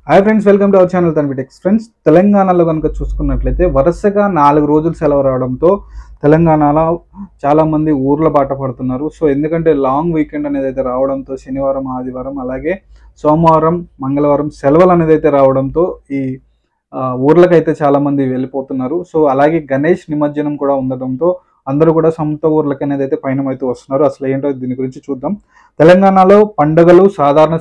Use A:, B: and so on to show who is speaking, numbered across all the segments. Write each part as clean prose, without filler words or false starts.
A: Hi friends, welcome to our channel తన్విటెక్స్. Friends, తెలంగాణలో కనుక చూసుకున్నట్లయితే వరుసగా 4 రోజులు సెలవు రావడంతో తెలంగాణలో చాలామంది ఊర్ల బాట పడుతున్నారు. సో ఎందుకంటే లాంగ్ వీకెండ్ అనేది అయితే రావడంతో శనివారం, ఆదివారం, అలాగే సోమవారం, మంగళవారం సెలవులు అనేది అయితే రావడంతో ఈ ఊర్లకైతే చాలామంది వెళ్ళిపోతున్నారు. సో అలాగే గణేష్ నిమజ్జనం కూడా ఉండడంతో అందరూ కూడా సొంత ఊర్లకి అనేది అయితే పయనమైతే వస్తున్నారు. అసలు ఏంటో దీని గురించి చూద్దాం. తెలంగాణలో పండుగలు, సాధారణ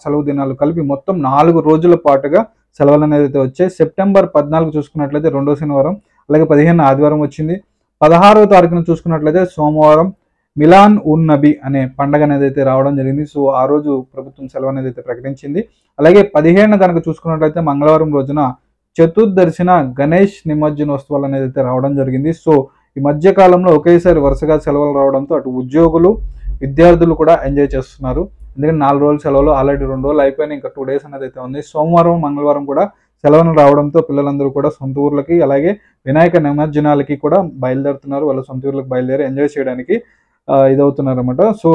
A: సెలవు దినాలు కలిపి మొత్తం 4 రోజుల పాటుగా సెలవులు అనేది అయితే వచ్చాయి. సెప్టెంబర్ 14 చూసుకున్నట్లయితే రెండో శనివారం, అలాగే 15 ఆదివారం వచ్చింది. 16వ తారీఖున చూసుకున్నట్లయితే సోమవారం మిలాన్ ఉన్ నబీ అనే పండుగ అనేది అయితే రావడం జరిగింది. సో ఆ రోజు ప్రభుత్వం సెలవు అనేది అయితే ప్రకటించింది. అలాగే 15 కనుక చూసుకున్నట్లయితే మంగళవారం రోజున చతుర్దర్శన గణేష్ నిమజ్జనోత్సవాలు అనేది అయితే రావడం జరిగింది. సో ఈ మధ్య కాలంలో ఒకేసారి వరుసగా సెలవులు రావడంతో అటు ఉద్యోగులు, విద్యార్థులు కూడా ఎంజాయ్ చేస్తున్నారు. ఎందుకంటే 4 రోజుల సెలవులు ఆల్రెడీ 2 రోజులు అయిపోయినాయి, ఇంకా 2 డేస్ అనేది అయితే ఉంది. సోమవారం, మంగళవారం కూడా సెలవులు రావడంతో పిల్లలందరూ కూడా సొంత ఊర్లకి, అలాగే వినాయక నిమజ్జనాలకి కూడా బయలుదేరుతున్నారు. వాళ్ళ సొంత ఊర్లకు బయలుదేరి ఎంజాయ్ చేయడానికి ఇదవుతున్నారు అనమాట. సో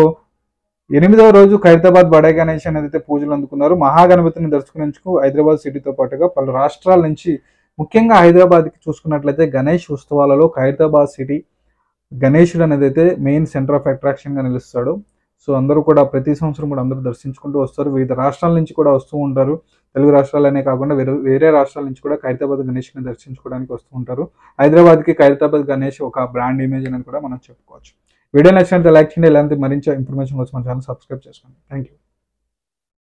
A: 8వ రోజు ఖైరతాబాద్ బడే గణేష్ అనేది అయితే పూజలు అందుకున్నారు. మహాగణపతిని దర్శించుకు హైదరాబాద్ సిటీతో పాటుగా పలు రాష్ట్రాల నుంచి, ముఖ్యంగా హైదరాబాద్కి చూసుకున్నట్లయితే గణేష్ ఉత్సవాలలో ఖైరతాబాద్ సిటీ గణేశుడు అనేది అయితే మెయిన్ సెంటర్ ఆఫ్ అట్రాక్షన్గా నిలుస్తాడు. సో అందరూ కూడా ప్రతి సంవత్సరం కూడా అందరూ దర్శించుకుంటూ వస్తారు. వివిధ రాష్ట్రాల నుంచి కూడా వస్తూ ఉంటారు. తెలుగు రాష్ట్రాలనే కాకుండా వేరే రాష్ట్రాల నుంచి కూడా ఖైరతాబాద్ గణేష్ని దర్శించుకోవడానికి వస్తూ ఉంటారు. హైదరాబాద్కి ఖైరతాబాద్ గణేష్ ఒక బ్రాండ్ ఇమేజ్ అనేది కూడా మనం చెప్పుకోవచ్చు. వీడియో నచ్చినట్లయితే లైక్ చేయండి. ఇలాంటి మరింత ఇన్ఫర్మేషన్ కోసం మన ఛానల్ సబ్స్క్రైబ్ చేసుకోండి. Thank you.